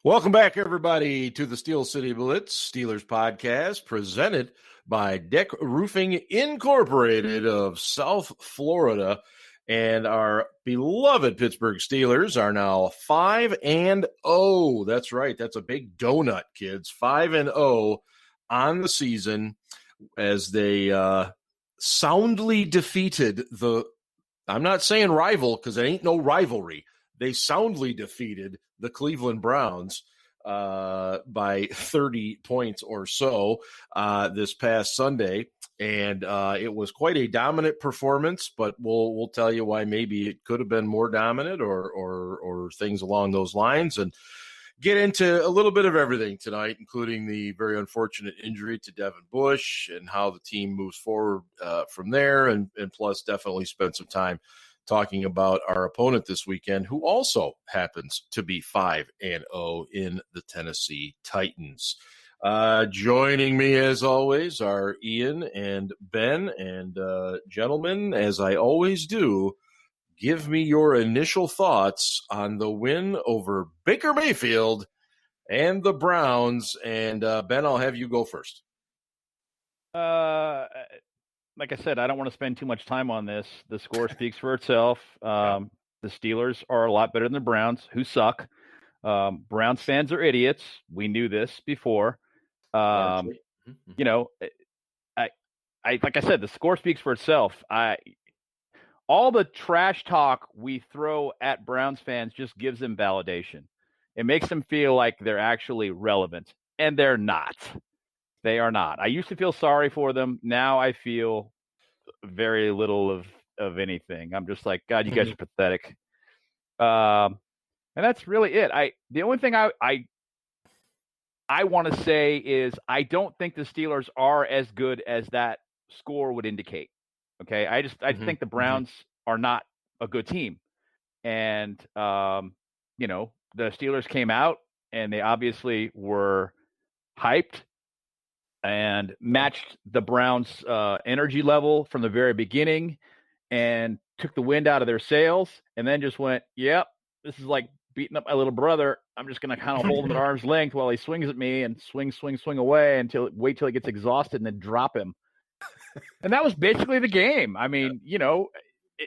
Welcome back, everybody, to the Steel City Blitz Steelers podcast presented by Deck Roofing Incorporated of South Florida. And our beloved Pittsburgh Steelers are now 5-0. That's right. That's a big donut, kids. 5-0 on the season as they soundly defeated I'm not saying rival because it ain't no rivalry. They soundly defeated the Cleveland Browns by 30 points or so this past Sunday. And it was quite a dominant performance, but we'll tell you why maybe it could have been more dominant or things along those lines, and get into a little bit of everything tonight, including the very unfortunate injury to Devin Bush and how the team moves forward from there, and plus definitely spend some time talking about our opponent this weekend, who also happens to be 5-0 in the Tennessee Titans. Joining me, as always, are Ian and Ben. And gentlemen, as I always do, give me your initial thoughts on the win over Baker Mayfield and the Browns. And Ben, I'll have you go first. Like I said, I don't want to spend too much time on this. The score speaks for itself. The Steelers are a lot better than the Browns, who suck. Browns fans are idiots. We knew this before. You know, I like I said, the score speaks for itself. All the trash talk we throw at Browns fans just gives them validation. It makes them feel like they're actually relevant, and they're not. They are not. I used to feel sorry for them. Now I feel very little of anything. I'm just like, God, you guys are pathetic. And that's really it. The only thing I want to say is I don't think the Steelers are as good as that score would indicate. Okay. I think the Browns are not a good team. And, you know, the Steelers came out and they obviously were hyped and matched the Browns' energy level from the very beginning and took the wind out of their sails, and then just went, yep, this is like beating up my little brother. I'm just going to kind of hold him at arm's length while he swings at me and swing away wait till he gets exhausted and then drop him. And that was basically the game. I mean, you know,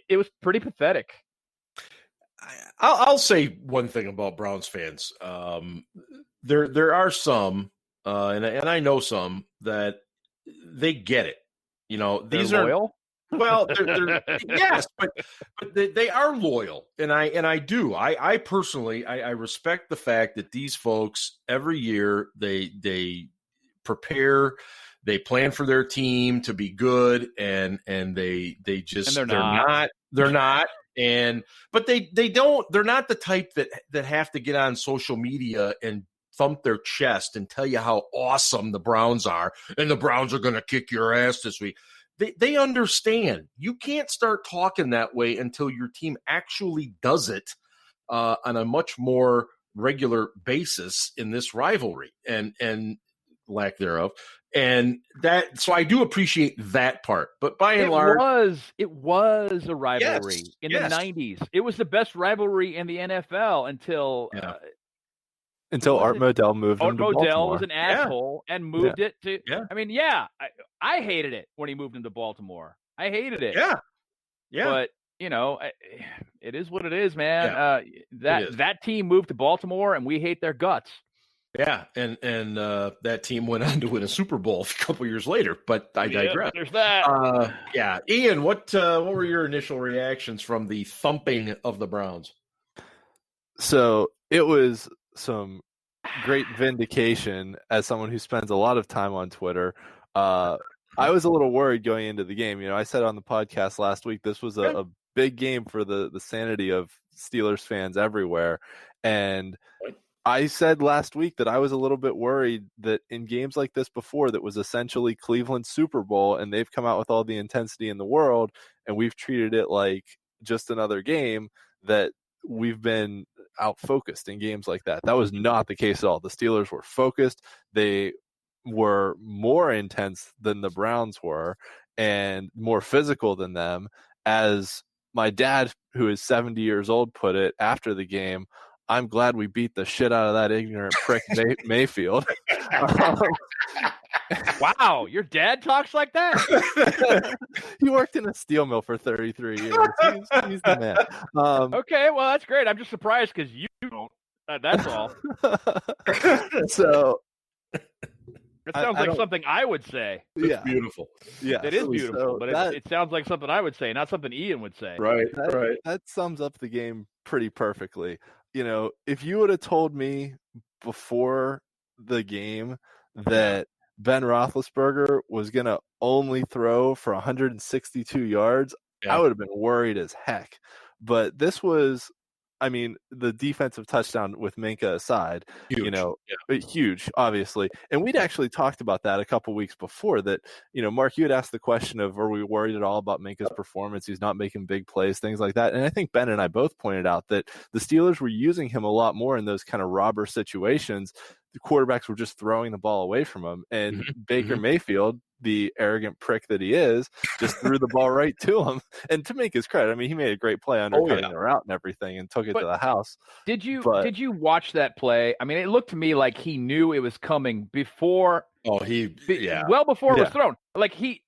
it was pretty pathetic. I'll say one thing about Browns fans. There are some, and I know some, that they get it. You know, these they're loyal? Well, they're yes, but they are loyal, and I do. I personally respect the fact that these folks every year they prepare, they plan for their team to be good, and they just and they're not. But they're not the type that have to get on social media and thump their chest and tell you how awesome the Browns are, and the Browns are going to kick your ass this week. They understand. You can't start talking that way until your team actually does it on a much more regular basis in this rivalry and lack thereof. And that, so I do appreciate that part. But by and large, it was a rivalry in the 90s. It was the best rivalry in the NFL until Art Modell moved him to Baltimore. Modell was an asshole and moved it to. Yeah. I mean, I hated it when he moved him to Baltimore. I hated it. Yeah. But you know, it is what it is, man. That team moved to Baltimore, and we hate their guts. Yeah, and that team went on to win a Super Bowl a couple years later. But I digress. There's that. Ian, what were your initial reactions from the thumping of the Browns? So it was some great vindication as someone who spends a lot of time on Twitter. I was a little worried going into the game. You know, I said on the podcast last week, this was a big game for the sanity of Steelers fans everywhere. And I said last week that I was a little bit worried that in games like this before, that was essentially Cleveland's Super Bowl, and they've come out with all the intensity in the world, and we've treated it like just another game, that we've been out-focused in games like that. That was not the case at all. The Steelers were focused. They were more intense than the Browns were and more physical than them. As my dad, who is 70 years old, put it after the game, I'm glad we beat the shit out of that ignorant prick Mayfield. Wow, your dad talks like that? He worked in a steel mill for 33 years. He's the man. Okay, well, that's great. I'm just surprised because you don't. That's all. So it sounds like something I would say. It's beautiful. Yeah, it is beautiful, so but it sounds like something I would say, not something Ian would say. Right. That sums up the game pretty perfectly. If you would have told me before the game that Ben Roethlisberger was going to only throw for 162 yards, I would have been worried as heck. But this was, the defensive touchdown with Minka aside, huge, obviously. And we'd actually talked about that a couple weeks before that, Mark, you had asked the question of, are we worried at all about Minka's performance? He's not making big plays, things like that. And I think Ben and I both pointed out that the Steelers were using him a lot more in those kind of robber situations. The quarterbacks were just throwing the ball away from him. And Baker Mayfield, the arrogant prick that he is, just threw the ball right to him. And to make his credit, he made a great play undercutting the route and everything and took it to the house. Did you watch that play? It looked to me like he knew it was coming before. Well before it was thrown. Like he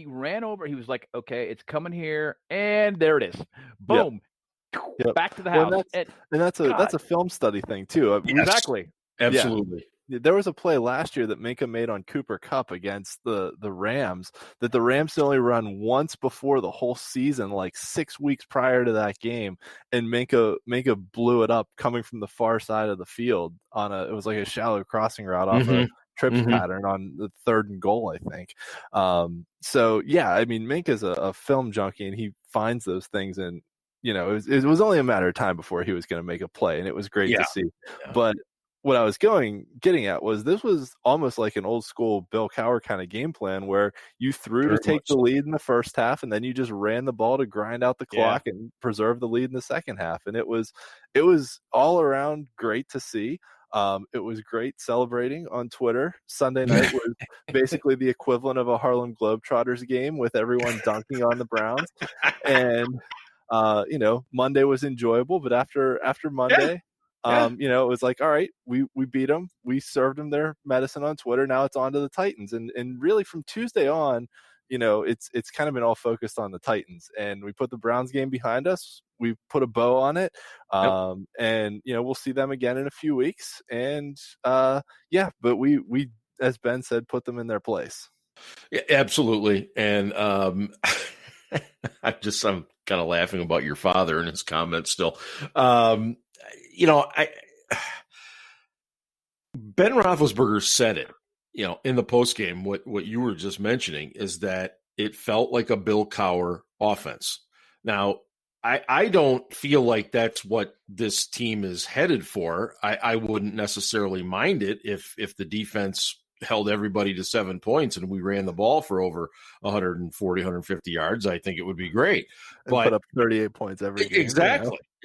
ran over. He was like, okay, it's coming here. And there it is. Boom. Yep. Back to the house. That's a film study thing too. Yes. Exactly. Absolutely. Yeah. There was a play last year that Minka made on Cooper Kupp against the Rams that the Rams only run once before the whole season, like 6 weeks prior to that game, and Minka blew it up coming from the far side of the field it was like a shallow crossing route off a trips pattern on the 3rd and goal, I think. Minka's a film junkie, and he finds those things, and it was only a matter of time before he was going to make a play, and it was great to see. Yeah. But what I was getting at was this was almost like an old school Bill Cowher kind of game plan where you threw to take the lead in the first half, and then you just ran the ball to grind out the clock and preserve the lead in the second half. And it was all around great to see. It was great celebrating on Twitter. Sunday night was basically the equivalent of a Harlem Globetrotters game with everyone dunking on the Browns. And Monday was enjoyable, but after Monday, it was like, all right, we beat them. We served them their medicine on Twitter. Now it's on to the Titans. And really from Tuesday on, it's kind of been all focused on the Titans. And we put the Browns game behind us. We put a bow on it. And, we'll see them again in a few weeks. And, but we, as Ben said, put them in their place. Yeah, absolutely. And I'm kind of laughing about your father and his comments still. Ben Roethlisberger said it, in the postgame. What you were just mentioning is that it felt like a Bill Cowher offense. Now, I don't feel like that's what this team is headed for. I wouldn't necessarily mind it if the defense held everybody to 7 points and we ran the ball for over 140, 150 yards. I think it would be great. But put up 38 points every game.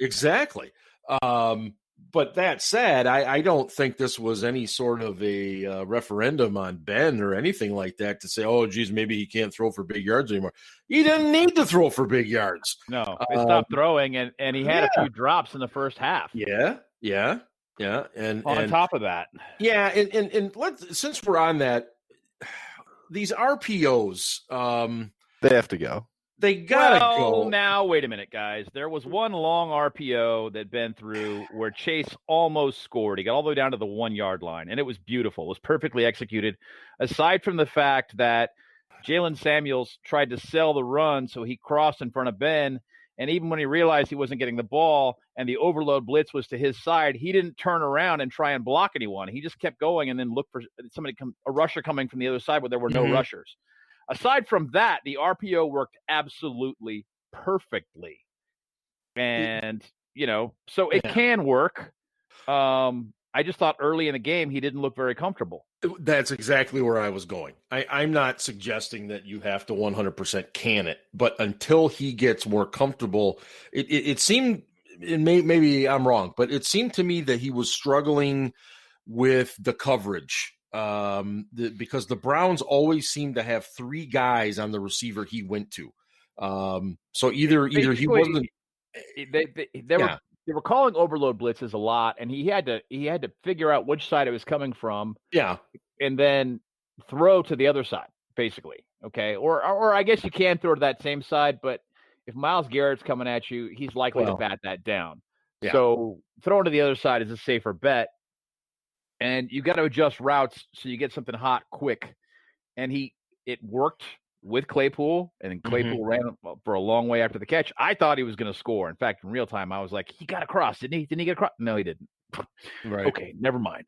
Exactly. But that said, I don't think this was any sort of a referendum on Ben or anything like that to say, oh, geez, maybe he can't throw for big yards anymore. He didn't need to throw for big yards. No, he stopped throwing, and he had a few drops in the first half. Yeah. And on top of that. Yeah, and since we're on that, these RPOs, they have to go. They gotta go. Now, wait a minute, guys. There was one long RPO that Ben threw where Chase almost scored. He got all the way down to the 1 yard line, and it was beautiful. It was perfectly executed. Aside from the fact that Jalen Samuels tried to sell the run, so he crossed in front of Ben, and even when he realized he wasn't getting the ball and the overload blitz was to his side, he didn't turn around and try and block anyone. He just kept going and then looked for a rusher coming from the other side where there were no rushers. Aside from that, the RPO worked absolutely perfectly. And, so it can work. I just thought early in the game, he didn't look very comfortable. That's exactly where I was going. I'm not suggesting that you have to 100% can it, but until he gets more comfortable, it seemed, and maybe I'm wrong, but it seemed to me that he was struggling with the coverage. Because the Browns always seem to have 3 guys on the receiver he went to. So either he wasn't. they were calling overload blitzes a lot, and he had to figure out which side it was coming from. Yeah. And then throw to the other side, basically. Okay. Or I guess you can throw to that same side, but if Myles Garrett's coming at you, he's likely to bat that down. Yeah. So throwing to the other side is a safer bet. And you got to adjust routes so you get something hot quick. And it worked with Claypool, and then Claypool ran for a long way after the catch. I thought he was going to score. In fact, in real time, I was like, he got across, didn't he? Didn't he get across? No, he didn't. Right. Okay, never mind.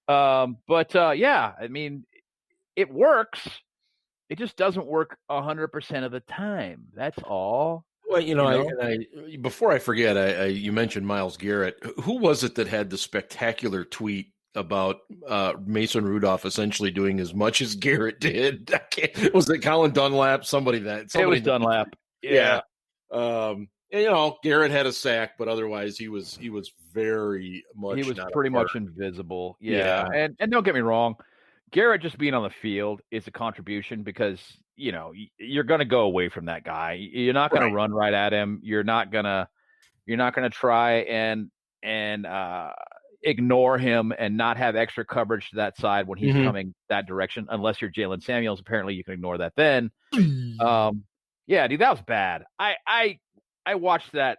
Yeah, I mean, it works. It just doesn't work 100% of the time. That's all. Well, before I forget, you mentioned Myles Garrett. Who was it that had the spectacular tweet about Mason Rudolph essentially doing as much as Garrett did? Was it Colin Dunlap? Somebody it was Dunlap. Yeah. Garrett had a sack, but otherwise he was very much. He was pretty much invisible. Yeah. And don't get me wrong, Garrett just being on the field is a contribution because you're going to go away from that guy. You're not going to run right at him. You're not going to try and ignore him and not have extra coverage to that side when he's coming that direction. Unless you're Jalen Samuels, apparently you can ignore that then. Yeah, dude, that was bad. I watched that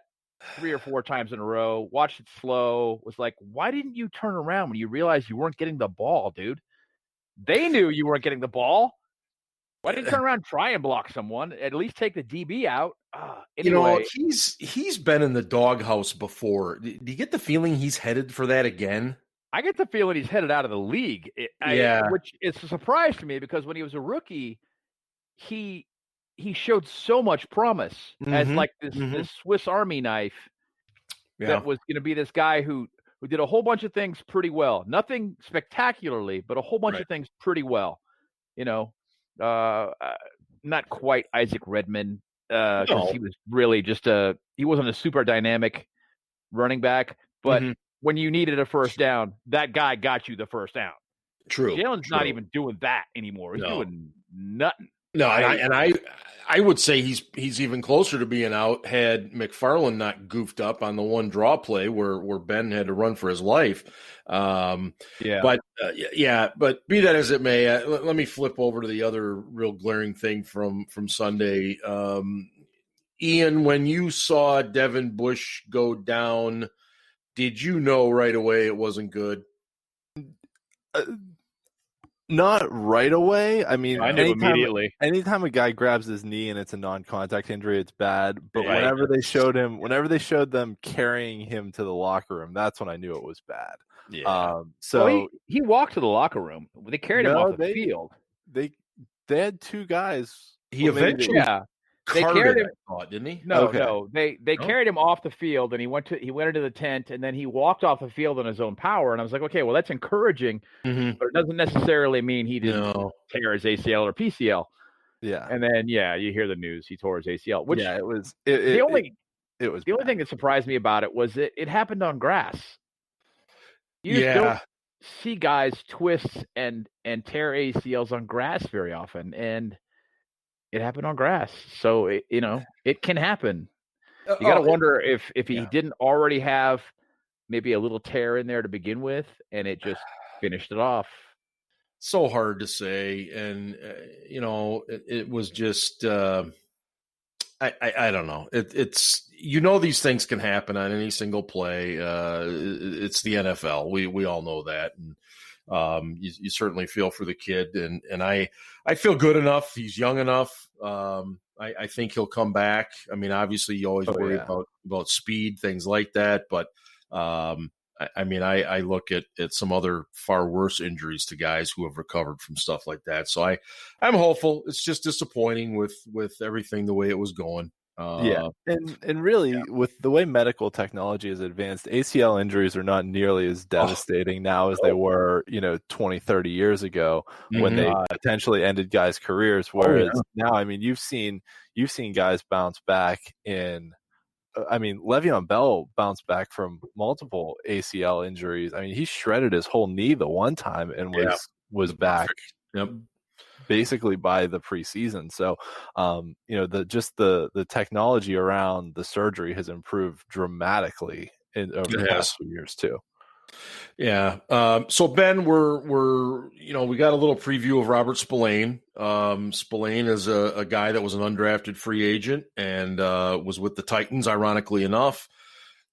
3 or 4 times in a row. Watched it slow. Was like, why didn't you turn around when you realized you weren't getting the ball, dude? They knew you weren't getting the ball. Why didn't you turn around and try and block someone? At least take the DB out. Anyway. He's been in the doghouse before. Do you get the feeling he's headed for that again? I get the feeling he's headed out of the league. Which is a surprise to me because when he was a rookie, he showed so much promise as like this Swiss Army knife that was going to be this guy who did a whole bunch of things pretty well. Nothing spectacularly, but a whole bunch of things pretty well. Not quite Isaac Redman because he was really just he wasn't a super dynamic running back, but when you needed a first down, that guy got you the first down. True. Jalen's not even doing that anymore. He's doing nothing. No, I would say he's even closer to being out had McFarland not goofed up on the one draw play where Ben had to run for his life. But be that as it may, let me flip over to the other real glaring thing from Sunday. Ian, when you saw Devin Bush go down, did you know right away it wasn't good? Not right away. I mean, I knew immediately. Anytime a guy grabs his knee and it's a non-contact injury, it's bad. But whenever they showed them carrying him to the locker room, that's when I knew it was bad. Yeah. He walked to the locker room. They carried him off the field. They had 2 guys. He eventually. They carried him. I thought, didn't he? No. They carried him off the field, and he went into the tent, and then he walked off the field on his own power. And I was like, okay, well, that's encouraging, but it doesn't necessarily mean he didn't tear his ACL or PCL. Yeah. And then you hear the news he tore his ACL. Which it was the only thing that surprised me about it was it happened on grass. You just don't see guys twist and tear ACLs on grass very often, and it happened on grass, so it can happen. You got to wonder if he didn't already have maybe a little tear in there to begin with, and it just finished it off. So hard to say, and it was just I don't know. It's these things can happen on any single play. It's the NFL. We all know that, and you certainly feel for the kid, and I feel good enough. He's young enough. I think he'll come back. I mean, obviously you always worry about speed, things like that. But I look at some other far worse injuries to guys who have recovered from stuff like that. So I'm hopeful. It's just disappointing with everything the way it was going. And really, with the way medical technology has advanced, ACL injuries are not nearly as devastating now as they were 20, 30 years ago when they potentially ended guys' careers. Whereas now, I mean, you've seen guys bounce back Le'Veon Bell bounced back from multiple ACL injuries. I mean, he shredded his whole knee the one time and was back basically by the preseason. So, the technology around the surgery has improved dramatically. over the past few years too. Yeah. So Ben, we're we got a little preview of Robert Spillane. Spillane is a guy that was an undrafted free agent and was with the Titans, ironically enough.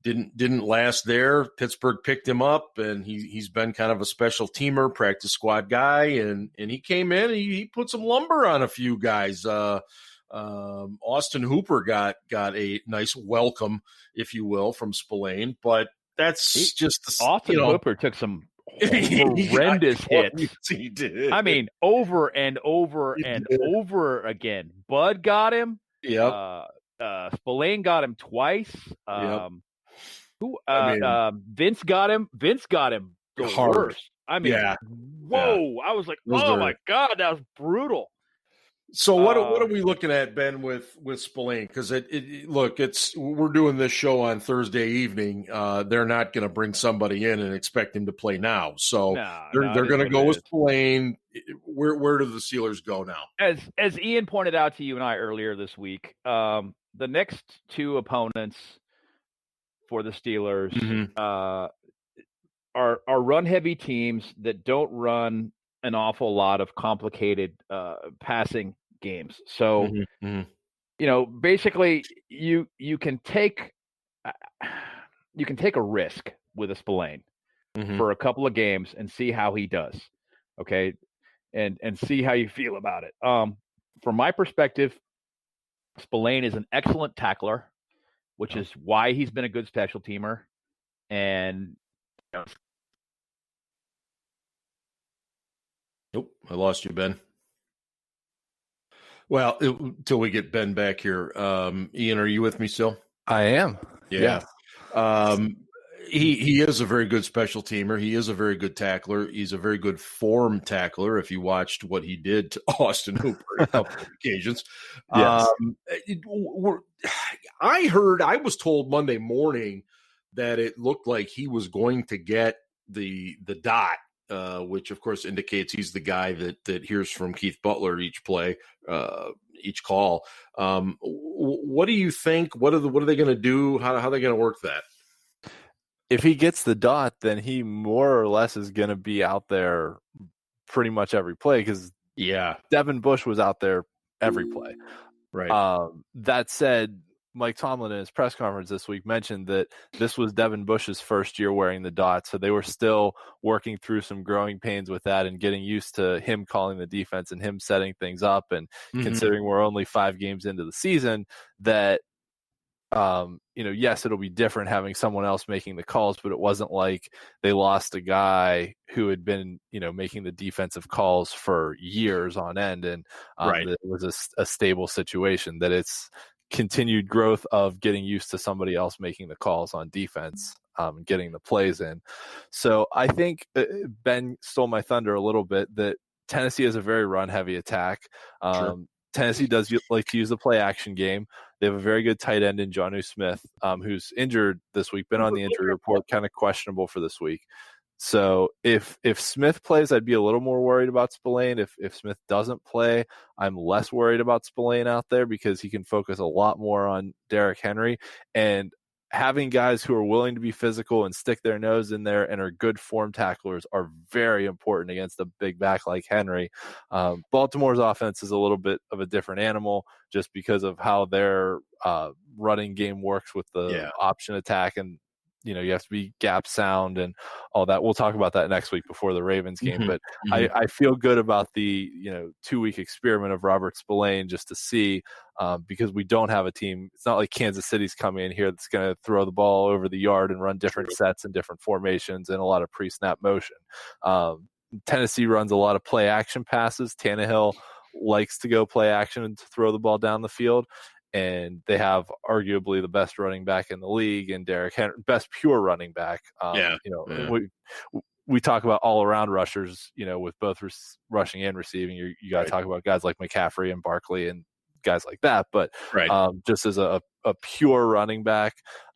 Didn't last there. Pittsburgh picked him up, and he's been kind of a special teamer, practice squad guy, and he came in. He put some lumber on a few guys. Austin Hooper got a nice welcome, if you will, from Spillane, but that's Austin Hooper took some horrendous hits. He did. I mean, over and over and over again. Bud got him. Yep. Spillane got him twice. Yep. Vince got him. Vince got him the hard. Worst. I mean, whoa! Yeah. I was like, my God, that was brutal. So what are we looking at, Ben, with Spillane? Because we're doing this show on Thursday evening. They're not going to bring somebody in and expect him to play now. So they're going to go with Spillane. Where do the Steelers go now? As Ian pointed out to you and I earlier this week, the next two opponents for the Steelers are run-heavy teams that don't run an awful lot of complicated passing games. So, basically you can take a risk with a Spillane for a couple of games and see how he does. Okay. And see how you feel about it. From my perspective, Spillane is an excellent tackler, which is why he's been a good special teamer. And nope, I lost you, Ben. Well, until we get Ben back here, Ian, are you with me still? I am. Yeah. He is a very good special teamer. He is a very good tackler. He's a very good form tackler. If you watched what he did to Austin Hooper on a couple of occasions, yes. I was told Monday morning that it looked like he was going to get the dot. Which, of course, indicates he's the guy that hears from Keith Butler each play, each call. What do you think? What are they going to do? How are they going to work that? If he gets the dot, then he more or less is going to be out there pretty much every play because Devin Bush was out there every play. Right. That said, Mike Tomlin in his press conference this week mentioned that this was Devin Bush's first year wearing the dot, so they were still working through some growing pains with that and getting used to him calling the defense and him setting things up. And considering we're only 5 games into the season, that yes, it'll be different having someone else making the calls, but it wasn't like they lost a guy who had been, making the defensive calls for years on end, and it was a stable situation. That it's continued growth of getting used to somebody else making the calls on defense, getting the plays in. So I think Ben stole my thunder a little bit that Tennessee has a very run-heavy attack. Tennessee does like to use the play-action game. They have a very good tight end in Jonnu Smith, who's injured this week, been on the injury report, kind of questionable for this week. So if Smith plays, I'd be a little more worried about Spillane. If Smith doesn't play, I'm less worried about Spillane out there because he can focus a lot more on Derrick Henry. And having guys who are willing to be physical and stick their nose in there and are good form tacklers are very important against a big back like Henry. Baltimore's offense is a little bit of a different animal just because of how their running game works with the option attack, and you have to be gap sound and all that. We'll talk about that next week before the Ravens game. But I feel good about the 2-week experiment of Robert Spillane just to see, because we don't have a team. It's not like Kansas City's coming in here that's going to throw the ball over the yard and run different sets and different formations and a lot of pre-snap motion. Tennessee runs a lot of play action passes. Tannehill likes to go play action and to throw the ball down the field. And they have arguably the best running back in the league, and Derrick Henry, best pure running back. We talk about all around rushers, with both rushing and receiving. You got to talk about guys like McCaffrey and Barkley and guys like that. But just as a pure running back,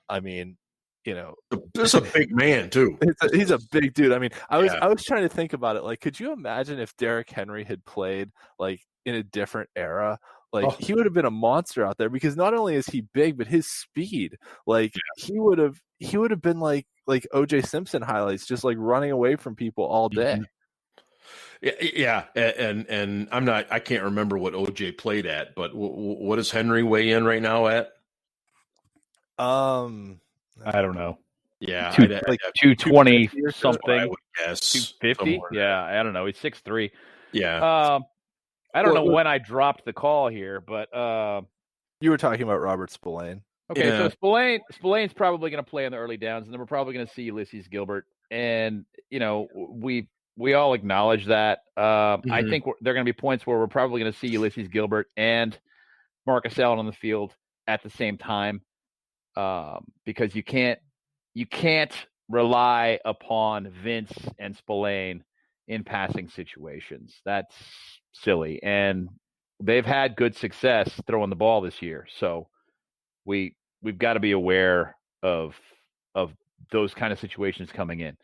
I mean, this is a big man too. He's a big dude. I mean, I was trying to think about it. Like, could you imagine if Derrick Henry had played like in a different era? Like he would have been a monster out there because not only is he big, but his speed. Like he would have been like O.J. Simpson highlights, just like running away from people all day. Yeah, and I can't remember what OJ played at, but what does Henry weigh in right now at? I don't know. Yeah, like 220 something. I would guess 250. Yeah, I don't know. He's 6'3". Yeah. I don't know when I dropped the call here, but you were talking about Robert Spillane. Okay, so Spillane's probably going to play in the early downs, and then we're probably going to see Ulysses Gilbert, and we all acknowledge that. I think there are going to be points where we're probably going to see Ulysses Gilbert and Marcus Allen on the field at the same time, because you can't rely upon Vince and Spillane in passing situations. That's silly, and they've had good success throwing the ball this year. So we've got to be aware of those kind of situations coming in.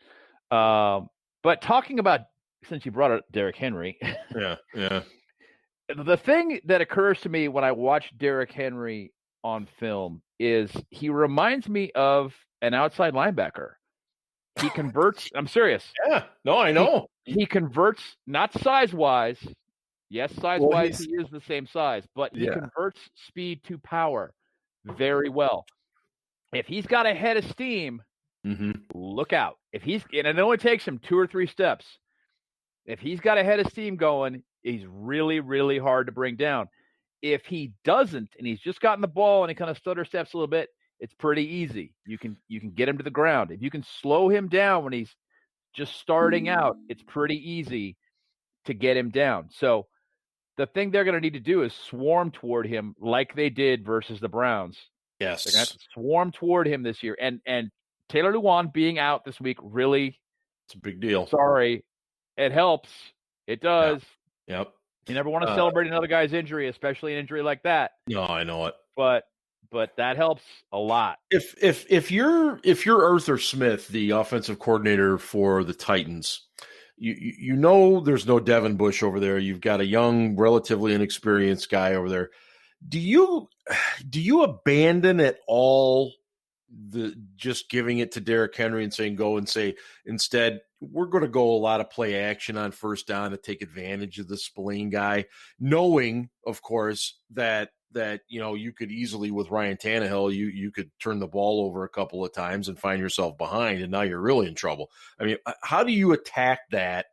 But talking about, since you brought up Derrick Henry, yeah. The thing that occurs to me when I watch Derrick Henry on film is he reminds me of an outside linebacker. He converts. I'm serious. Yeah. No, I know. He converts, not size-wise. Yes, size-wise, he is the same size, but he converts speed to power very well. If he's got a head of steam, look out. And it only takes him 2 or 3 steps. If he's got a head of steam going, he's really, really hard to bring down. If he doesn't, and he's just gotten the ball and he kind of stutter steps a little bit, it's pretty easy. You can get him to the ground. If you can slow him down when he's just starting out, it's pretty easy to get him down. So the thing they're going to need to do is swarm toward him like they did versus the Browns. Yes. They're going to have to swarm toward him this year. And Taylor Lewan being out this week, really, it's a big deal. Sorry. It helps. It does. Yep. You never want to celebrate another guy's injury, especially an injury like that. No, I know it. But that helps a lot. If you're Arthur Smith, the offensive coordinator for the Titans, you know there's no Devin Bush over there. You've got a young, relatively inexperienced guy over there. Do you abandon at all just giving it to Derrick Henry and saying go and say instead we're going to go a lot of play action on first down to take advantage of the Spillane guy, knowing of course that you could easily with Ryan Tannehill you could turn the ball over a couple of times and find yourself behind, and now you're really in trouble. I mean, how do you attack that?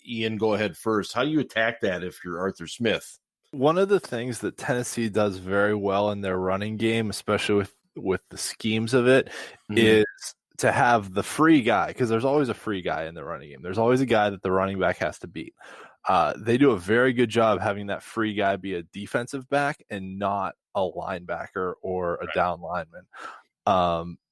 Ian, go ahead first. How do you attack that if you're Arthur Smith? One of the things that Tennessee does very well in their running game, especially with the schemes of it, is to have the free guy, because there's always a free guy in the running game. There's always a guy that the running back has to beat. They do a very good job having that free guy be a defensive back and not a linebacker or a down lineman.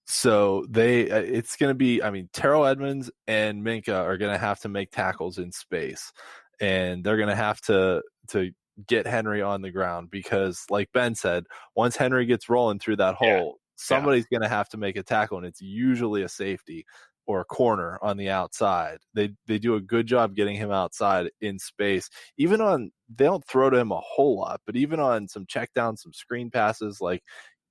So it's going to be, Terrell Edmonds and Minka are going to have to make tackles in space, and they're going to have to get Henry on the ground, because like Ben said, once Henry gets rolling through that hole, somebody's going to have to make a tackle, and it's usually a safety or a corner on the outside. They do a good job getting him outside in space. They don't throw to him a whole lot, but even on some check downs, some screen passes, like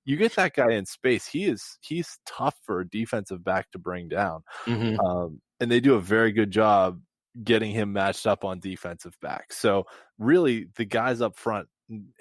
you get that guy in space, he's tough for a defensive back to bring down. And they do a very good job getting him matched up on defensive backs. So really the guys up front,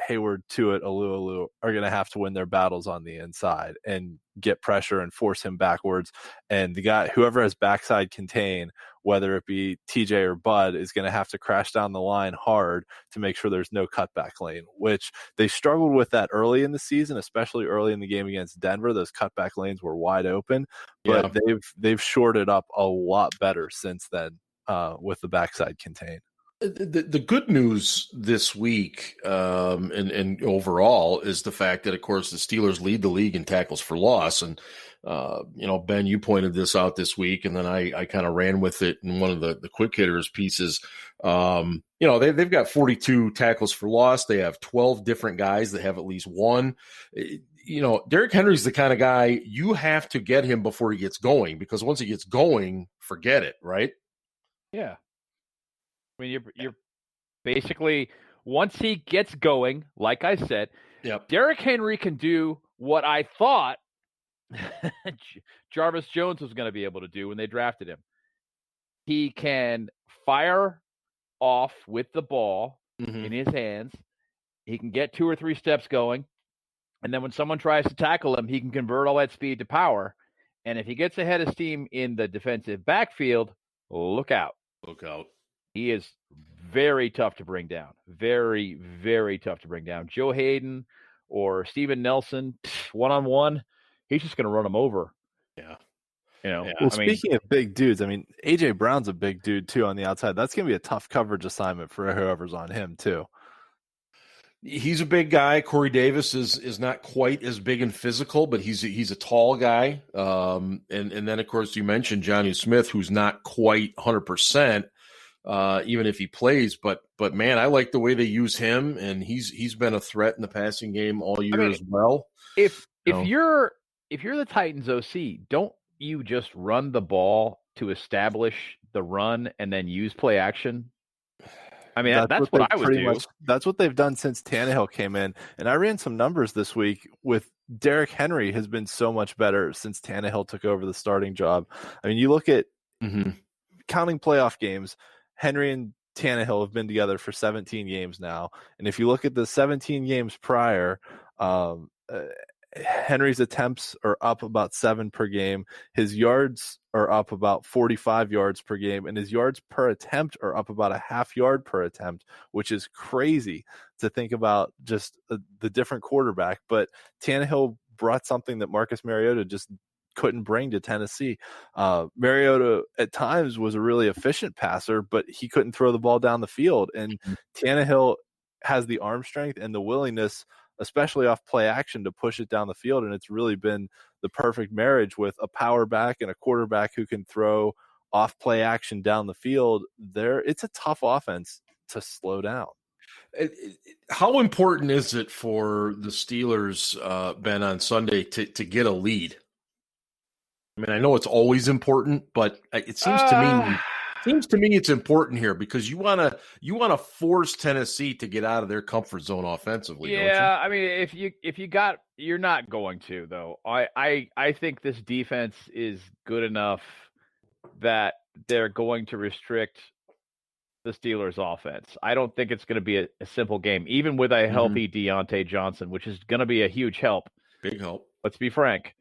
Hayward, Tuitt, Alu, are going to have to win their battles on the inside and get pressure and force him backwards. And the guy, whoever has backside contain, whether it be TJ or Bud, is going to have to crash down the line hard to make sure there's no cutback lane, which they struggled with that early in the season, especially early in the game against Denver. Those cutback lanes were wide open, but they've shored it up a lot better since then with the backside contain. The good news this week and overall is the fact that, of course, the Steelers lead the league in tackles for loss. And, Ben, you pointed this out this week, and then I kind of ran with it in one of the quick hitters pieces. They've got 42 tackles for loss. They have 12 different guys that have at least one. Derrick Henry's the kind of guy you have to get him before he gets going, because once he gets going, forget it, right? Yeah. I mean, you're basically once he gets going, like I said, Yep. Derrick Henry can do what I thought Jarvis Jones was going to be able to do when they drafted him. He can fire off with the ball in his hands. He can get 2 or 3 steps going. And then when someone tries to tackle him, he can convert all that speed to power. And if he gets ahead of steam in the defensive backfield, look out. Look out. He is very tough to bring down. Very, very tough to bring down. Joe Hayden or Steven Nelson, one-on-one, he's just going to run him over. Yeah. Well, speaking of big dudes, I mean, A.J. Brown's a big dude, too, on the outside. That's going to be a tough coverage assignment for whoever's on him, too. He's a big guy. Corey Davis is not quite as big and physical, but he's a tall guy. And then, of course, you mentioned Jonnu Smith, who's not quite 100%, even if he plays. But man, I like the way they use him, and he's been a threat in the passing game all year as well. If you're the Titans OC, don't you just run the ball to establish the run and then use play action? I mean, that's what I would do. That's what they've done since Tannehill came in. And I ran some numbers this week with Derrick Henry has been so much better since Tannehill took over the starting job. I mean, you look at counting playoff games, Henry and Tannehill have been together for 17 games now. And if you look at the 17 games prior, Henry's attempts are up about 7 per game. His yards are up about 45 yards per game, and his yards per attempt are up about a half yard per attempt, which is crazy to think about just the different quarterback. But Tannehill brought something that Marcus Mariota just couldn't bring to Tennessee. Mariota at times was a really efficient passer, but he couldn't throw the ball down the field. And Tannehill has the arm strength and the willingness, especially off play action, to push it down the field. And it's really been the perfect marriage with a power back and a quarterback who can throw off play action down the field. It's a tough offense to slow down. How important is it for the Steelers, Ben, on Sunday to get a lead? I mean, I know it's always important, but it seems to me it's important here because you want to force Tennessee to get out of their comfort zone offensively. Yeah, don't you? I mean, you're not going to, though. I think this defense is good enough that they're going to restrict the Steelers' offense. I don't think it's going to be a simple game, even with a healthy Deontay Johnson, which is going to be a huge help. Big help. Let's be frank.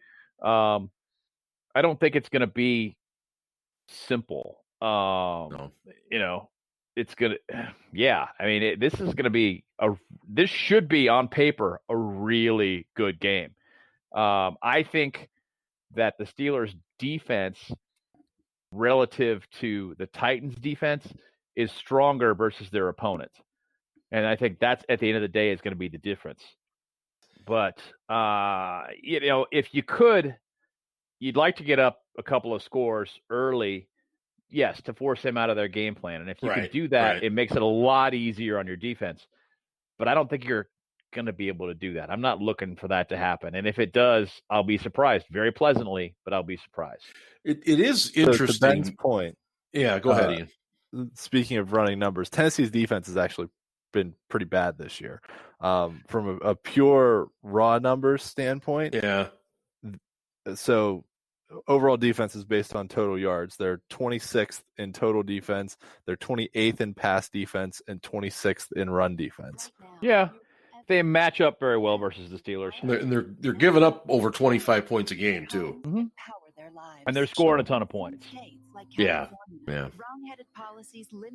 I don't think it's going to be simple. No. You know, it's gonna. Yeah, I mean, this should be on paper a really good game. I think that the Steelers' defense relative to the Titans' defense is stronger versus their opponent, and I think that's at the end of the day is going to be the difference. But if you could, you'd like to get up a couple of scores early. Yes, to force them out of their game plan. And if you can do that, it makes it a lot easier on your defense. But I don't think you're going to be able to do that. I'm not looking for that to happen. And if it does, I'll be surprised very pleasantly, but I'll be surprised. It is interesting. So to Ben's point. Yeah, go ahead, Ian. Speaking of running numbers, Tennessee's defense has actually been pretty bad this year. From a pure raw numbers standpoint. Yeah. So overall defense is based on total yards. They're 26th in total defense. They're 28th in pass defense and 26th in run defense. Yeah, they match up very well versus the Steelers. And they're giving up over 25 points a game too. Mm-hmm. And they're scoring a ton of points. Yeah.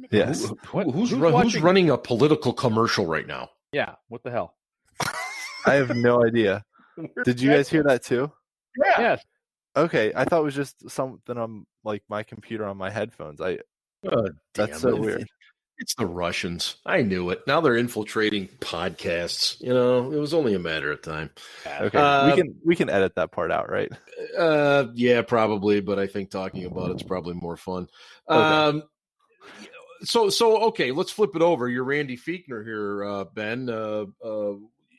Yes. Who's running a political commercial right now? Yeah. What the hell? I have no idea. Did you guys hear that too? Yeah. Yes. Okay, I thought it was just something on like my computer on my headphones. That's so weird. It's the Russians. I knew it. Now they're infiltrating podcasts. You know, it was only a matter of time. Okay, we can edit that part out, right? Yeah, probably. But I think talking about it's probably more fun. Okay. So okay, let's flip it over. You're Randy Fiechner here, Ben.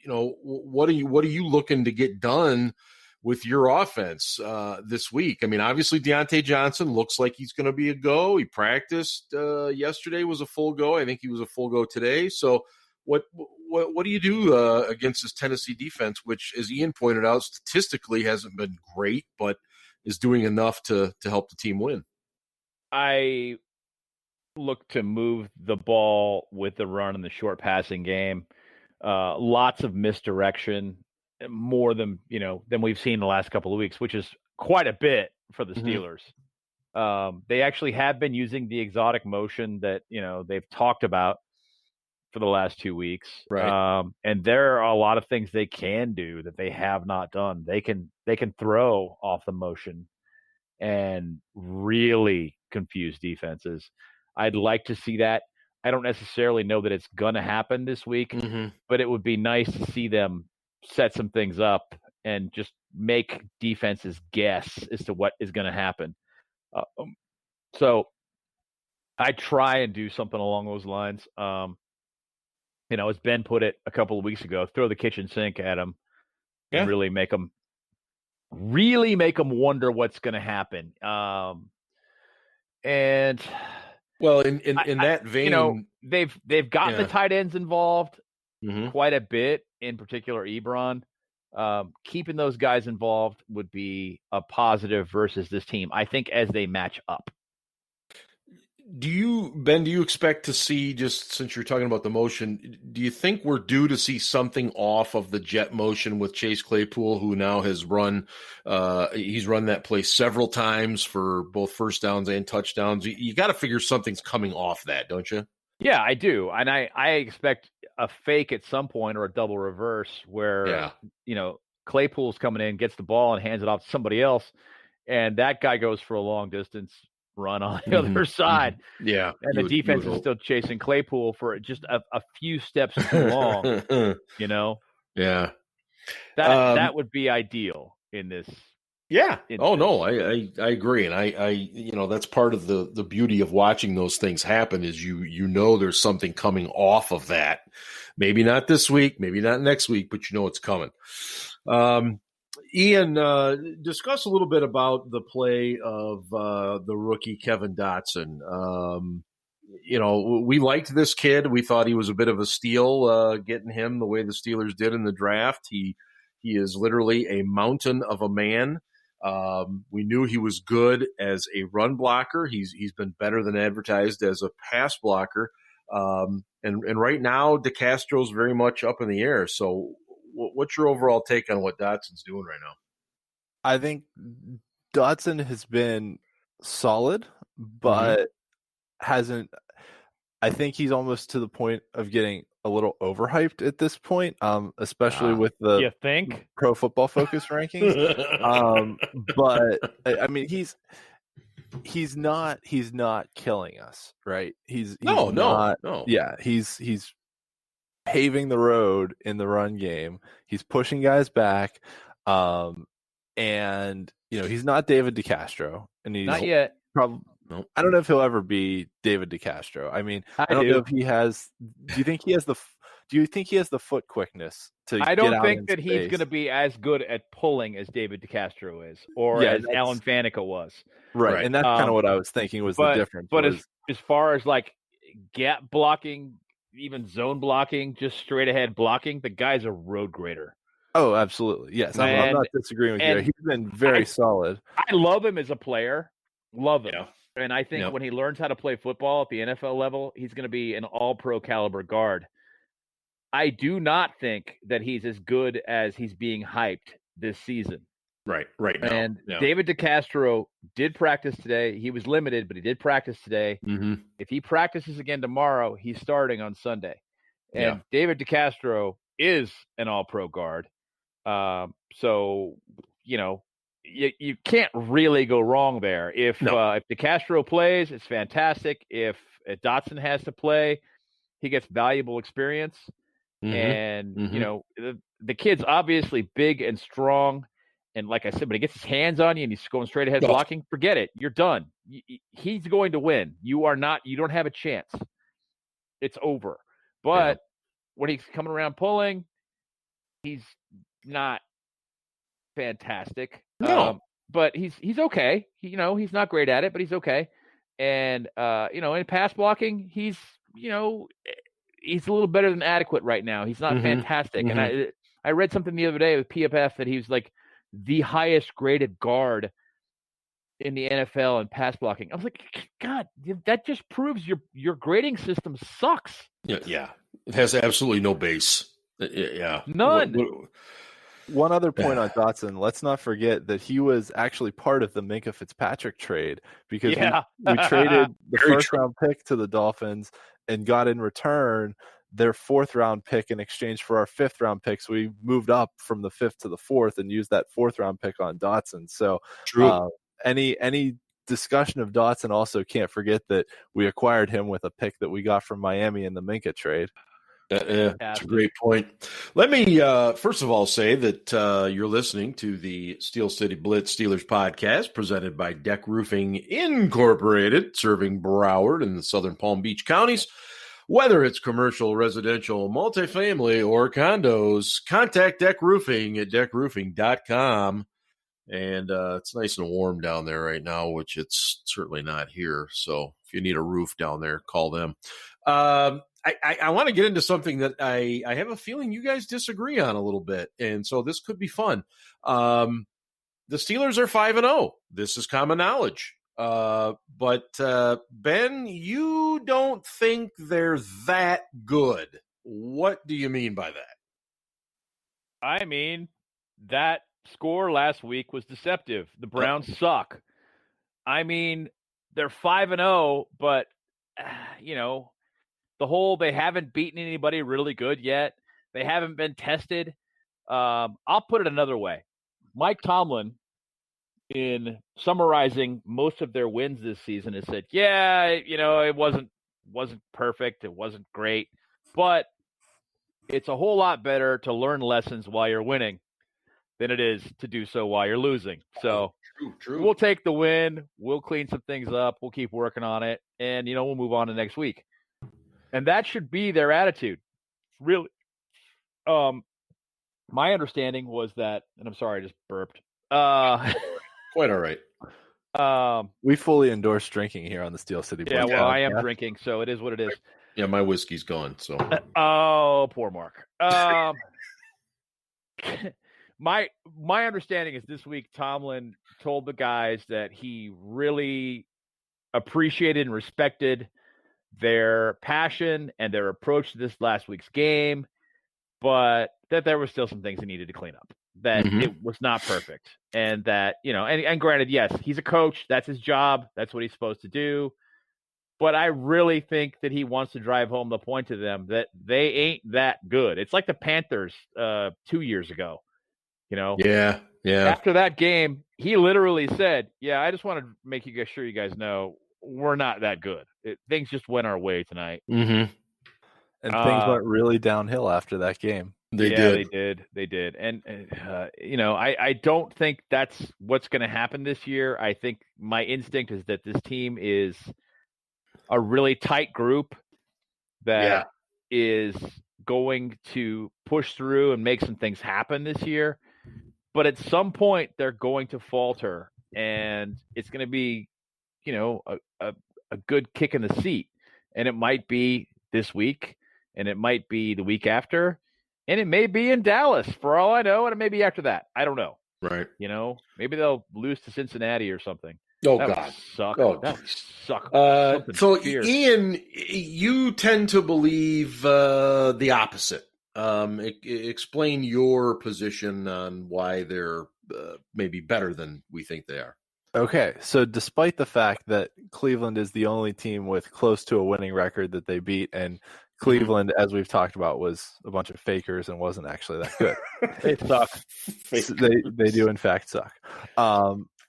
What are you looking to get done with your offense this week? I mean, obviously Deontay Johnson looks like he's going to be a go. He practiced yesterday, was a full go. I think he was a full go today. So what do you do against this Tennessee defense, which, as Ian pointed out, statistically hasn't been great, but is doing enough to help the team win? I look to move the ball with the run in the short passing game. Lots of misdirection, more than we've seen the last couple of weeks, which is quite a bit for the Steelers. They actually have been using the exotic motion that they've talked about for the last 2 weeks. Right. And there are a lot of things they can do that they have not done. They can throw off the motion and really confuse defenses. I'd like to see that. I don't necessarily know that it's going to happen this week, but it would be nice to see them set some things up and just make defenses guess as to what is going to happen. So I try and do something along those lines. As Ben put it a couple of weeks ago, throw the kitchen sink at them and really make them wonder what's going to happen. And well, in that vein, they've gotten the tight ends involved quite a bit, in particular Ebron. Keeping those guys involved would be a positive versus this team, I think, as they match up. Do you expect to see, just since you're talking about the motion, do you think we're due to see something off of the jet motion with Chase Claypool, who now has he's run that play several times for both first downs and touchdowns? You got to figure something's coming off that, don't you? Yeah, I do. And I expect a fake at some point or a double reverse where, Claypool's coming in, gets the ball and hands it off to somebody else. And that guy goes for a long distance run on the other side. Yeah. And the defense is still chasing Claypool for just a few steps too long, Yeah. That would be ideal in this. Yeah. Oh no, I agree. And I that's part of the beauty of watching those things happen is there's something coming off of that. Maybe not this week, maybe not next week, but it's coming. Ian, discuss a little bit about the play of the rookie Kevin Dotson. We liked this kid. We thought he was a bit of a steal, getting him the way the Steelers did in the draft. He is literally a mountain of a man. We knew he was good as a run blocker. He's been better than advertised as a pass blocker. And right now, DeCastro's very much up in the air. So what's your overall take on what Dotson's doing right now? I think Dotson has been solid, but hasn't. I think he's almost to the point of getting a little overhyped at this point, especially with the you think? Pro Football Focus rankings. But I mean, he's not killing us, right? He's no. Yeah, he's paving the road in the run game. He's pushing guys back, and he's not David DeCastro, and he's not yet. Probably. Nope. I don't know if he'll ever be David DeCastro. I mean, I don't know if he has. Do you think he has the foot quickness to? I don't think that space? he's going to be as good at pulling as David DeCastro is, or as Alan Faneca was. Right, and that's kind of what I was thinking was the difference. But as far as like gap blocking, even zone blocking, just straight ahead blocking, the guy's a road grader. Oh, absolutely. Yes, I'm not disagreeing with you. He's been very solid. I love him as a player. Love him. Yeah. And I think when he learns how to play football at the NFL level, he's going to be an all-pro caliber guard. I do not think that he's as good as he's being hyped this season. Right now. And David DeCastro did practice today. He was limited, but he did practice today. If he practices again tomorrow, he's starting on Sunday. And David DeCastro is an all-pro guard. So, you can't really go wrong there. If DeCastro plays, it's fantastic. If Dotson has to play, he gets valuable experience. And the kid's obviously big and strong. And like I said, but he gets his hands on you and he's going straight ahead blocking. Forget it. You're done. He's going to win. You don't have a chance. It's over. But when he's coming around pulling, he's not fantastic. No. But he's okay. He's not great at it, but he's okay. And in pass blocking, he's he's a little better than adequate right now. He's not fantastic. Mm-hmm. And I read something the other day with PFF that he was like the highest graded guard in the NFL in pass blocking. I was like, God, that just proves your grading system sucks. Yeah. It has absolutely no base. Yeah. None. One other point on Dotson, let's not forget that he was actually part of the Minkah Fitzpatrick trade, because we traded the first-round pick to the Dolphins and got in return their fourth-round pick in exchange for our fifth-round pick. So we moved up from the fifth to the fourth and used that fourth-round pick on Dotson. So any discussion of Dotson also can't forget that we acquired him with a pick that we got from Miami in the Minkah trade. That's a great point. Let me first of all say that you're listening to the Steel City Blitz Steelers podcast presented by Deck Roofing Incorporated, serving Broward and the southern Palm Beach counties. Whether it's commercial, residential, multifamily, or condos, contact Deck Roofing at deckroofing.com. And it's nice and warm down there right now, which it's certainly not here. So if you need a roof down there, call them. I want to get into something that I have a feeling you guys disagree on a little bit, and so this could be fun. The Steelers are 5-0. This is common knowledge. But Ben, you don't think they're that good. What do you mean by that? I mean, that score last week was deceptive. The Browns suck. I mean, they're 5-0, but they haven't beaten anybody really good yet. They haven't been tested. I'll put it another way. Mike Tomlin, in summarizing most of their wins this season, has said, it wasn't perfect. It wasn't great, but it's a whole lot better to learn lessons while you're winning than it is to do so while you're losing. So True. We'll take the win. We'll clean some things up. We'll keep working on it. And, we'll move on to next week. And that should be their attitude. Really. My understanding was that, and I'm sorry, I just burped. Quite all right. We fully endorse drinking here on the Steel City Blitz. Yeah, well, I am drinking, so it is what it is. Yeah, my whiskey's gone. So. Poor Mark. My understanding is this week Tomlin told the guys that he really appreciated and respected their passion and their approach to this last week's game, but that there were still some things he needed to clean up, that it was not perfect. And that, and granted, yes, he's a coach. That's his job. That's what he's supposed to do. But I really think that he wants to drive home the point to them that they ain't that good. It's like the Panthers 2 years ago. Yeah. After that game, he literally said, I just want to make sure you guys know we're not that good. Things just went our way tonight. And things went really downhill after that game. They did. And, I don't think that's what's going to happen this year. I think my instinct is that this team is a really tight group that is going to push through and make some things happen this year. But at some point, they're going to falter, and it's going to be, a good kick in the seat. And it might be this week, and it might be the week after, and it may be in Dallas for all I know, and it may be after that. I don't know. Right. Maybe they'll lose to Cincinnati or something. Oh, that God. Would suck. Oh, that would suck. So, fierce. Ian, you tend to believe the opposite. Explain your position on why they're maybe better than we think they are. Okay, so despite the fact that Cleveland is the only team with close to a winning record that they beat, and Cleveland, as we've talked about, was a bunch of fakers and wasn't actually that good. They suck. They do, in fact, suck.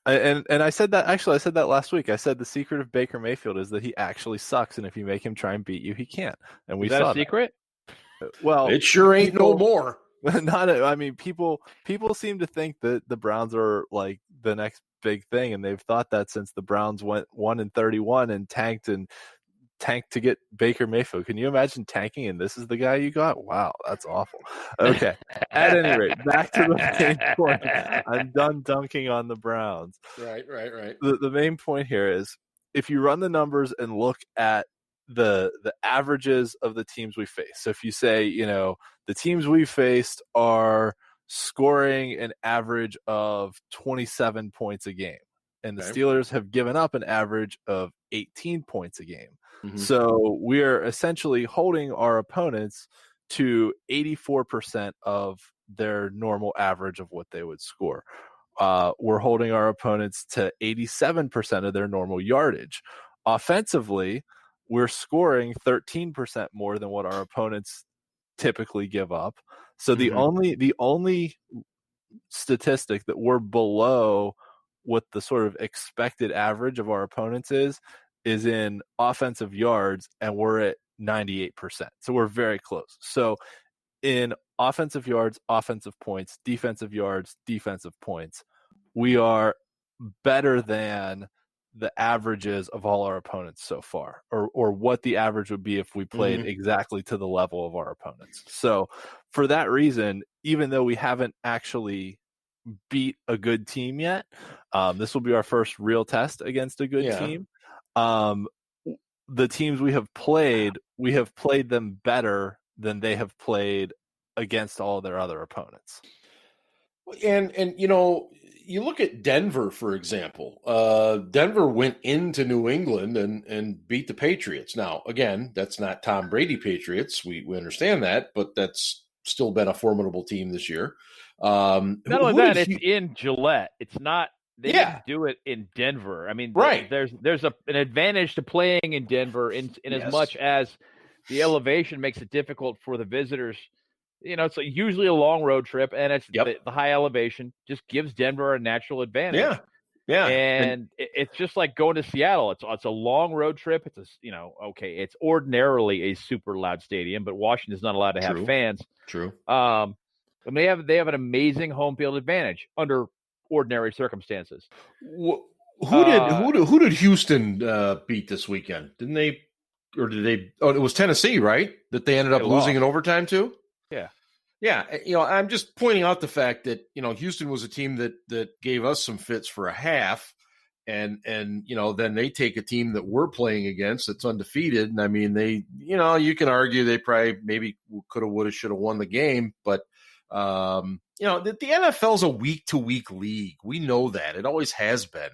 And I said that last week. I said the secret of Baker Mayfield is that he actually sucks, and if you make him try and beat you, he can't. And we Is that saw a secret? Well, it sure ain't no more. People seem to think that the Browns are like the next big thing, and they've thought that since the Browns went 1-31 and tanked to get Baker Mayfield. Can you imagine tanking and this is the guy you got? Wow, that's awful. Okay. At any rate, back to the main point. I'm done dunking on the Browns. Right. The main point here is if you run the numbers and look at the averages of the teams we face. So if you say, the teams we faced are scoring an average of 27 points a game, and the Steelers have given up an average of 18 points a game. Mm-hmm. So we are essentially holding our opponents to 84% of their normal average of what they would score. We're holding our opponents to 87% of their normal yardage. Offensively, we're scoring 13% more than what our opponents typically give up. So the only statistic that we're below what the sort of expected average of our opponents is in offensive yards, and we're at 98%. So we're very close. So in offensive yards, offensive points, defensive yards, defensive points, we are better than the averages of all our opponents so far, or what the average would be if we played exactly to the level of our opponents. So for that reason, even though we haven't actually beat a good team yet, this will be our first real test against a good team. The teams we have played them better than they have played against all their other opponents. And you look at Denver, for example. Denver went into New England and beat the Patriots. Now, again, that's not Tom Brady Patriots. We understand that, but that's still been a formidable team this year. Not only that, it's in Gillette. It's not. They didn't do it in Denver. I mean, there's an advantage to playing in Denver in as much as the elevation makes it difficult for the visitors. It's usually a long road trip, and it's the high elevation just gives Denver a natural advantage. Yeah. And it's just like going to Seattle. It's a long road trip. It's it's ordinarily a super loud stadium, but Washington's not allowed to have fans. True. And they have an amazing home field advantage under ordinary circumstances. Who did Houston beat this weekend? Didn't they, or did they? Oh, it was Tennessee, right? That they ended up losing in overtime too. Yeah. I'm just pointing out the fact that Houston was a team that gave us some fits for a half, and then they take a team that we're playing against that's undefeated, and I mean they you can argue they probably maybe could have, would have, should have won the game, but the NFL's a week-to-week league. We know that. It always has been.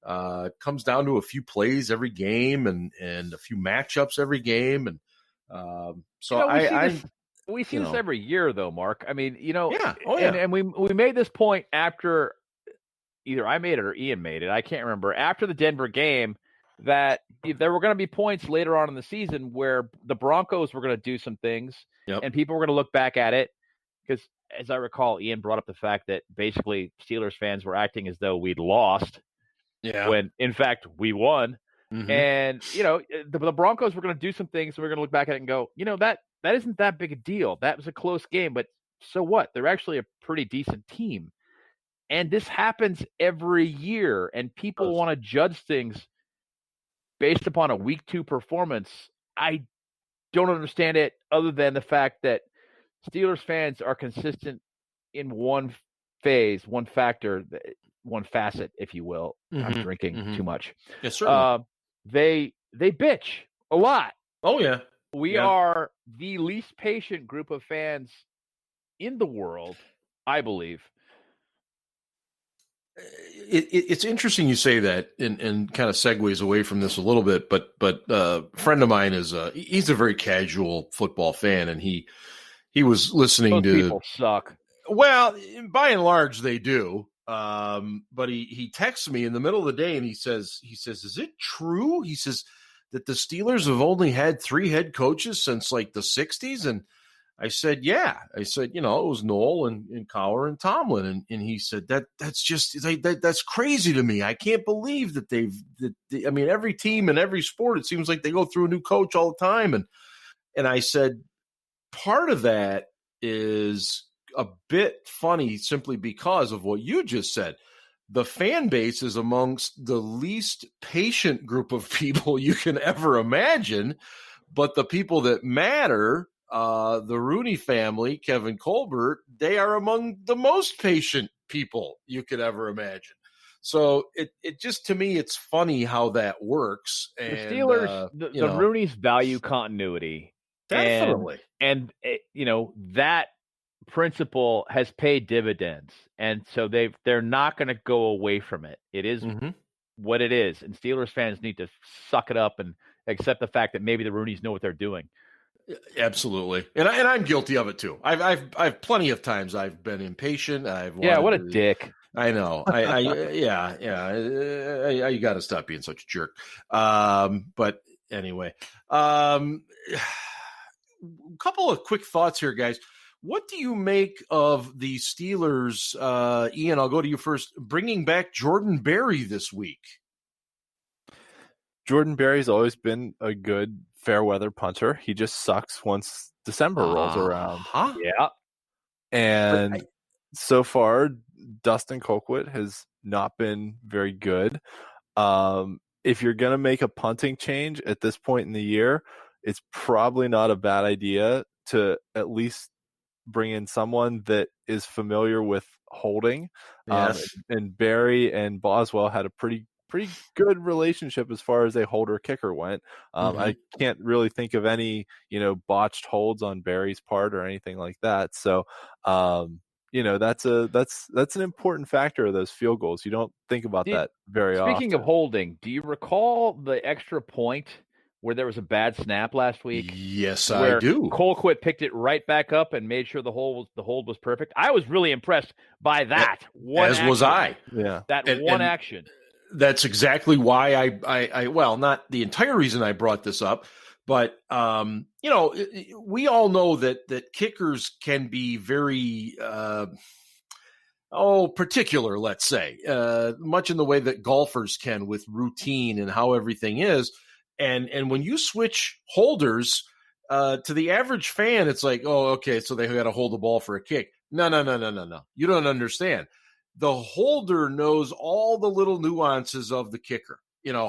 It comes down to a few plays every game and a few matchups every game. And we see this every year, though, Mark. I mean, and we made this point after either I made it or Ian made it. I can't remember. After the Denver game, that there were going to be points later on in the season where the Broncos were going to do some things, and people were going to look back at it. Because, as I recall, Ian brought up the fact that basically Steelers fans were acting as though we'd lost when, in fact, we won. Mm-hmm. And, the Broncos were going to do some things, so we're going to look back at it and go, that isn't that big a deal. That was a close game, but so what? They're actually a pretty decent team. And this happens every year, and people want to judge things based upon a week 2 performance. I don't understand it, other than the fact that Steelers fans are consistent in one phase, one factor, one facet, if you will. Mm-hmm. I'm drinking too much. Yes, certainly. They bitch a lot. Oh, yeah. We are the least patient group of fans in the world, I believe. It's interesting you say that, and kind of segues away from this a little bit, but a friend of mine he's a very casual football fan, and he was listening to people suck. Well, by and large, they do. But he texts me in the middle of the day, and he says, "Is it true?" He says that the Steelers have only had 3 head coaches since like the 60s, and I said, "Yeah." I said, it was Noel and Cowher and Tomlin, and he said that's just that's crazy to me. I can't believe that I mean, every team in every sport, it seems like they go through a new coach all the time, and I said, part of that is a bit funny simply because of what you just said. The fan base is amongst the least patient group of people you can ever imagine, but the people that matter, the Rooney family, Kevin Colbert, they are among the most patient people you could ever imagine. So it just, to me, it's funny how that works. And the Steelers, the Rooney's value continuity, definitely, and that principle has paid dividends, and so they're not going to go away from it. It is what it is, and Steelers fans need to suck it up and accept the fact that maybe the Rooneys know what they're doing. Absolutely, and I'm guilty of it too. I've plenty of times I've been impatient. What a dick. I know. You got to stop being such a jerk. But anyway, couple of quick thoughts here, guys. What do you make of the Steelers? Ian, I'll go to you first. Bringing back Jordan Berry this week. Jordan Berry's always been a good fair weather punter. He just sucks once December rolls around. Yeah. And so far, Dustin Colquitt has not been very good. If you're going to make a punting change at this point in the year, it's probably not a bad idea to at least bring in someone that is familiar with holding. Yes. And Barry and Boswell had a pretty good relationship as far as a holder kicker went. I can't really think of any, botched holds on Barry's part or anything like that. So, that's an important factor of those field goals. You don't think about that very often. Speaking of holding, do you recall the extra point where there was a bad snap last week? Yes, I do. Colquitt picked it right back up and made sure the hold was perfect. I was really impressed by that. Was I. Yeah. That one action. That's exactly why I well, not the entire reason I brought this up, but we all know that kickers can be very particular, let's say, much in the way that golfers can with routine and how everything is. And when you switch holders, to the average fan, it's like, oh, okay, so they got to hold the ball for a kick. No. You don't understand. The holder knows all the little nuances of the kicker.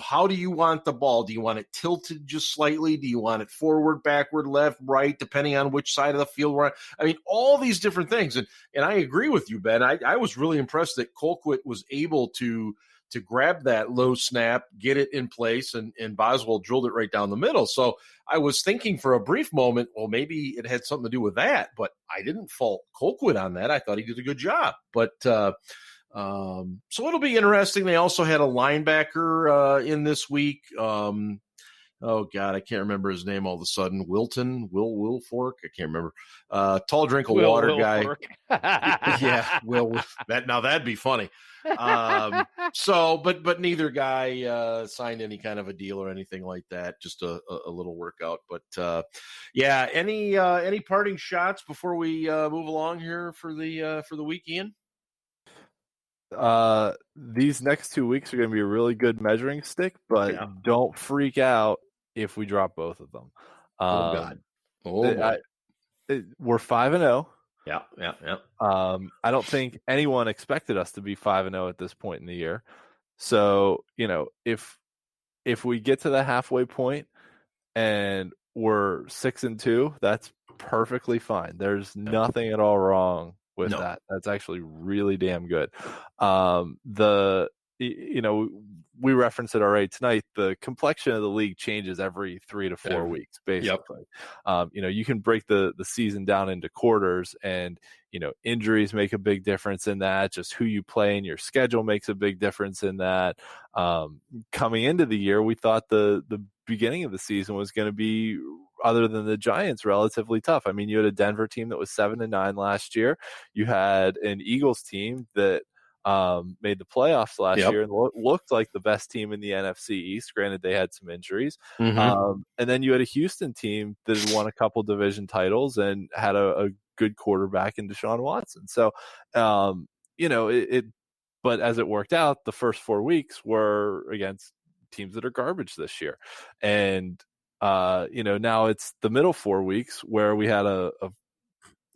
How do you want the ball? Do you want it tilted just slightly? Do you want it forward, backward, left, right, depending on which side of the field we're on? I mean, all these different things. And I agree with you, Ben. I was really impressed that Colquitt was able to grab that low snap, get it in place, and Boswell drilled it right down the middle. So I was thinking for a brief moment, well, maybe it had something to do with that, but I didn't fault Colquitt on that. I thought he did a good job. But so it'll be interesting. They also had a linebacker in this week. Oh God, I can't remember his name all of a sudden. Will Fork? I can't remember. Tall drink of water guy. Yeah, that'd be funny. But neither guy signed any kind of a deal or anything like that. Just a little workout. But any parting shots before we move along here for the week, Ian? These next 2 weeks are going to be a really good measuring stick, but don't freak out if we drop both of them. Oh God! We're 5-0. Yeah. I don't think anyone expected us to be 5-0 at this point in the year. So, if we get to the halfway point and we're 6-2, that's perfectly fine. There's nothing at all wrong with that. That's actually really damn good. We referenced it already tonight. The complexion of the league changes every 3 to 4 weeks, basically. Yep. You can break the season down into quarters, and injuries make a big difference in that. Just who you play in your schedule makes a big difference in that. Coming into the year, we thought the beginning of the season was going to be, other than the Giants, relatively tough. I mean, you had a Denver team that was 7-9 last year. You had an Eagles team that made the playoffs last year and looked like the best team in the NFC East. Granted, they had some injuries. And then you had a Houston team that had won a couple division titles and had a good quarterback in Deshaun Watson. So, but as it worked out, the first 4 weeks were against teams that are garbage this year. And, now it's the middle 4 weeks where we had a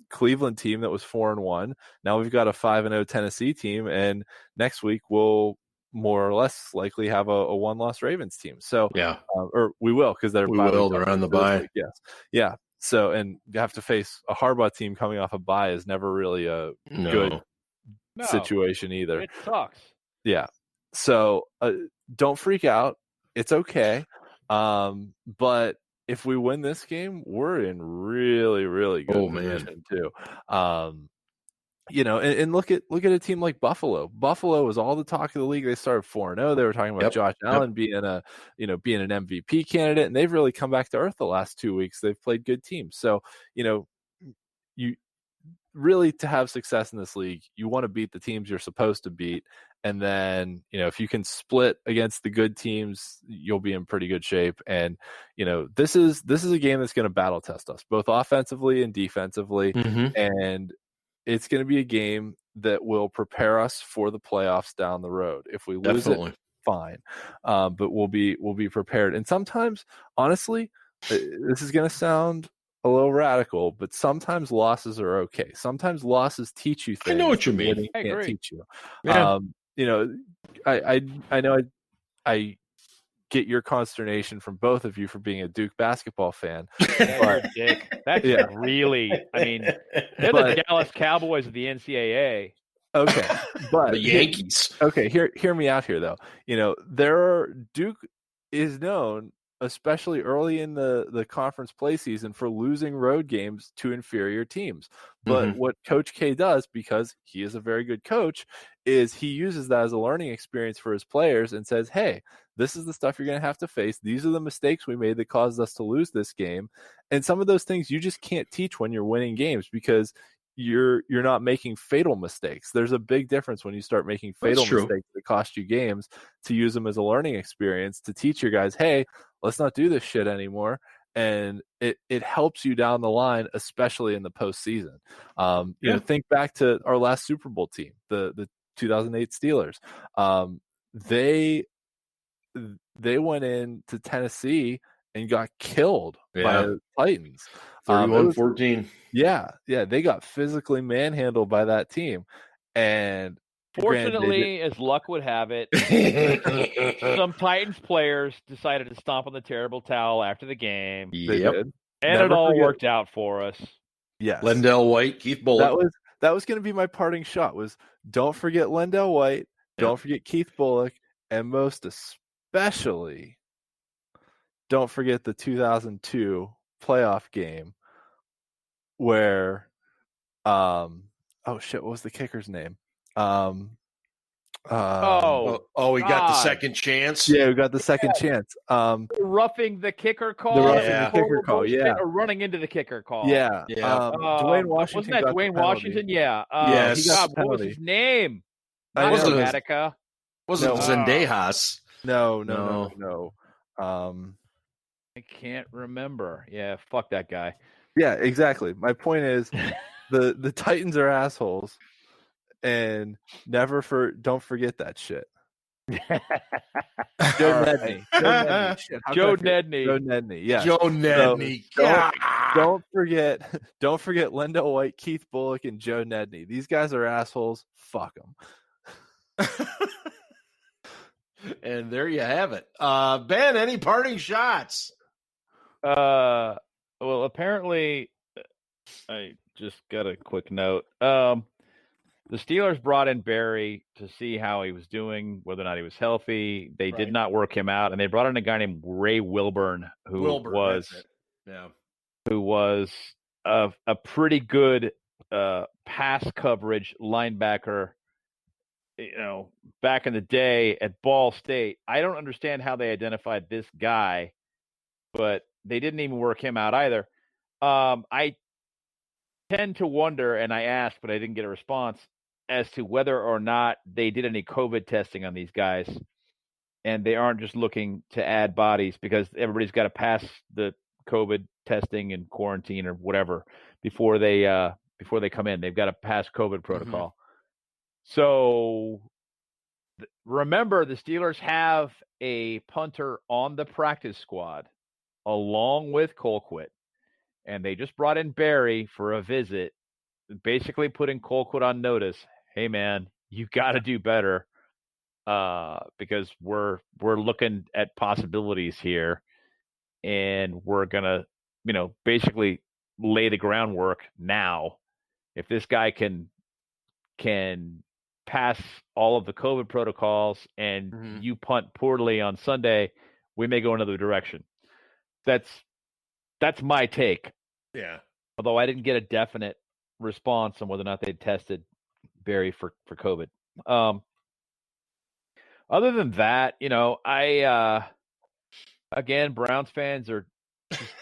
Cleveland team that was 4-1. Now we've got a 5-0 Tennessee team, and next week we'll more or less likely have a 1-loss Ravens team. So or we will, because they're on the bye. Yes, yeah. So, and you have to face a Harbaugh team coming off a bye is never really a good situation either. It sucks. Yeah. So don't freak out. It's okay. But if we win this game, we're in really, really good position too. And look at a team like Buffalo. Buffalo was all the talk of the league. They started 4-0. They were talking about Josh Allen being an MVP candidate, and they've really come back to earth the last 2 weeks. They've played good teams. So, you really, to have success in this league, you want to beat the teams you're supposed to beat. And then, if you can split against the good teams, you'll be in pretty good shape. And, this is a game that's going to battle test us both offensively and defensively. And it's going to be a game that will prepare us for the playoffs down the road. If we lose it, fine. But we'll be prepared. And sometimes, honestly, this is going to sound a little radical, but sometimes losses are okay. Sometimes losses teach you things. I know what you mean. Winning can't teach you. Yeah. I know I get your consternation from both of you for being a Duke basketball fan. But, Dick, that's really, I mean, they're the Dallas Cowboys of the NCAA. Okay, but the Yankees. Okay, hear me out here though. Duke is known, especially early in the conference play season, for losing road games to inferior teams. But what Coach K does, because he is a very good coach, is he uses that as a learning experience for his players and says, hey, this is the stuff you're going to have to face. These are the mistakes we made that caused us to lose this game. And some of those things you just can't teach when you're winning games because you're not making fatal mistakes. There's a big difference when you start making fatal mistakes that cost you games, to use them as a learning experience to teach your guys, hey, let's not do this shit anymore. And it helps you down the line, especially in the postseason. Think back to our last Super Bowl team, the 2008 Steelers. They went into Tennessee and got killed by the Titans. 31-14. Yeah, they got physically manhandled by that team. And fortunately, as luck would have it, some Titans players decided to stomp on the terrible towel after the game. Yep. And it all worked out for us. Yes. Lendell White, Keith Bullock. That was going to be my parting shot, was don't forget Lendell White, don't forget Keith Bullock, and most especially don't forget the 2002 playoff game where what was the kicker's name? We got the second chance. Yeah, we got the second chance. Roughing the kicker call. The kicker call. Yeah, or running into the kicker call. Yeah. Dwayne Washington. Wasn't that Dwayne Washington? Yeah. Yes. What was his name? Wasn't Attica. Wasn't Zendejas? No. I can't remember. Yeah, fuck that guy. Yeah, exactly. My point is, the Titans are assholes, and don't forget that shit. Joe Nedney. Joe Nedney. Yeah. Joe Nedney. So, don't forget Lendell White, Keith Bullock, and Joe Nedney. These guys are assholes. Fuck them. And there you have it. Ben, any parting shots? Well, apparently, I just got a quick note. The Steelers brought in Barry to see how he was doing, whether or not he was healthy. They did not work him out, and they brought in a guy named Ray Wilburn, who was a pretty good pass coverage linebacker. Back in the day at Ball State. I don't understand how they identified this guy, but they didn't even work him out either. I tend to wonder, and I asked, but I didn't get a response, as to whether or not they did any COVID testing on these guys, and they aren't just looking to add bodies, because everybody's got to pass the COVID testing and quarantine or whatever before they come in. They've got to pass COVID protocol. So remember, the Steelers have a punter on the practice squad along with Colquitt, and they just brought in Barry for a visit, basically putting Colquitt on notice. Hey man, you got to do better, because we're looking at possibilities here, and we're gonna, basically lay the groundwork now. If this guy can pass all of the COVID protocols and you punt poorly on Sunday, we may go another direction. That's my take. Yeah. Although I didn't get a definite response on whether or not they tested Barry for COVID. Other than that, again, Browns fans are just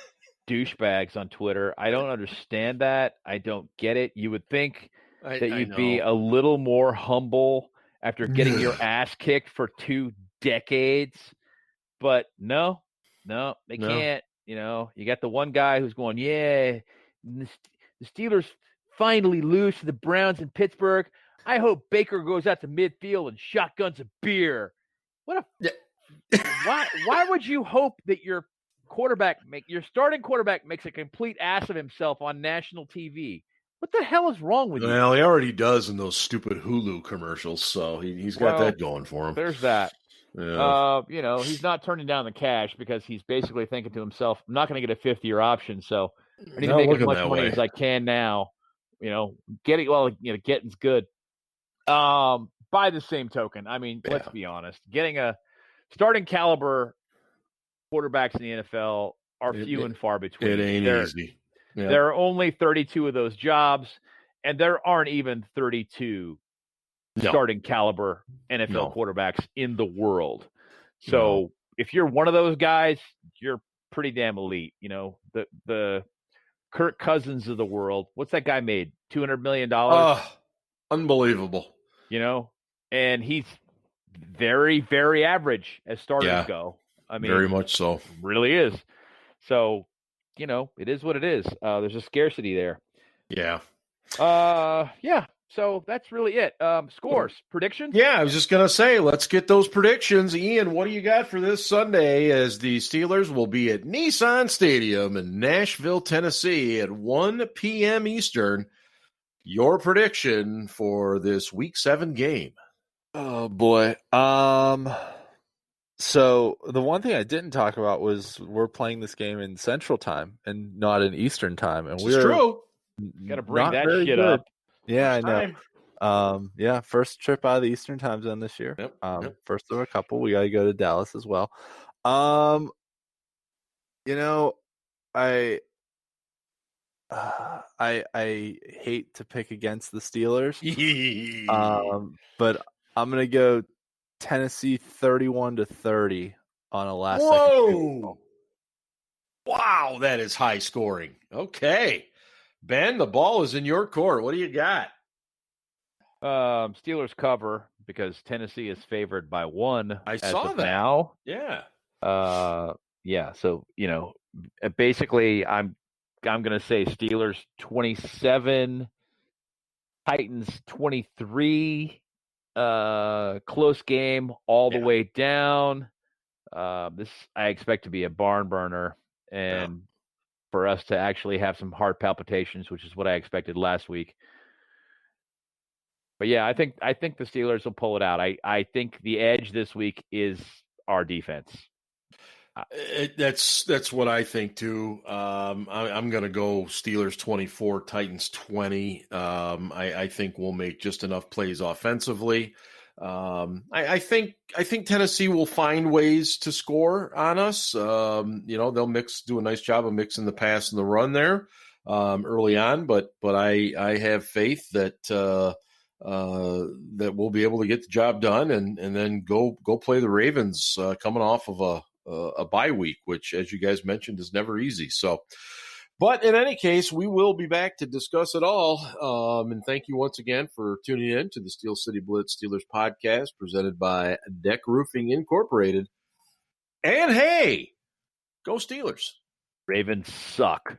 douchebags on Twitter. I don't understand that. I don't get it. You would think that you'd be a little more humble after getting your ass kicked for 2 decades, but no, they can't. You got the one guy who's going, yeah, the Steelers finally lose to the Browns in Pittsburgh. I hope Baker goes out to midfield and shotguns a beer. Why would you hope that your starting quarterback makes a complete ass of himself on national TV? What the hell is wrong with you? Well, he already does in those stupid Hulu commercials, so he's got that going for him. There's that. Yeah. He's not turning down the cash because he's basically thinking to himself, I'm not going to get a 5th-year option, so I need to make as much money as I can now. Getting's good. By the same token, let's be honest. Getting a starting caliber quarterbacks in the NFL are few and far between. It ain't easy. Yeah. There are only 32 of those jobs, and there aren't even 32 starting caliber NFL quarterbacks in the world. So if you're one of those guys, you're pretty damn elite. The Kirk Cousins of the world. What's that guy made? $200 million? Unbelievable. And he's very, very average as starters go. Very much so. Really is. So, it is what it is. There's a scarcity there. Yeah. So that's really it. Scores, predictions? Yeah, I was just going to say, let's get those predictions. Ian, what do you got for this Sunday as the Steelers will be at Nissan Stadium in Nashville, Tennessee at 1 p.m. Eastern? Your prediction for this Week 7 game? Oh, boy. So the one thing I didn't talk about was we're playing this game in Central Time and not in Eastern Time. And we're true. Got to bring that shit up. Yeah, I know. First trip out of the Eastern Time Zone this year. Yep. First of a couple. We got to go to Dallas as well. I hate to pick against the Steelers, but I'm gonna go Tennessee 31-30 on a last second. Whoa! Wow, that is high scoring. Okay. Ben, the ball is in your court. What do you got? Steelers cover because Tennessee is favored by 1. I saw that now. Yeah. So basically, I'm going to say Steelers 27, Titans 23. Close game all the way down. This I expect to be a barn burner, and for us to actually have some heart palpitations, which is what I expected last week. But yeah, I think the Steelers will pull it out. I think the edge this week is our defense. That's what I think too. I'm going to go Steelers 24, Titans 20. I think we'll make just enough plays offensively. I think Tennessee will find ways to score on us. They'll do a nice job of mixing the pass and the run there early on. But I have faith that that we'll be able to get the job done and then go play the Ravens coming off of a bye week, which, as you guys mentioned, is never easy. So, but in any case, we will be back to discuss it all. And thank you once again for tuning in to the Steel City Blitz Steelers podcast presented by Deck Roofing Incorporated. And hey, go Steelers. Ravens suck.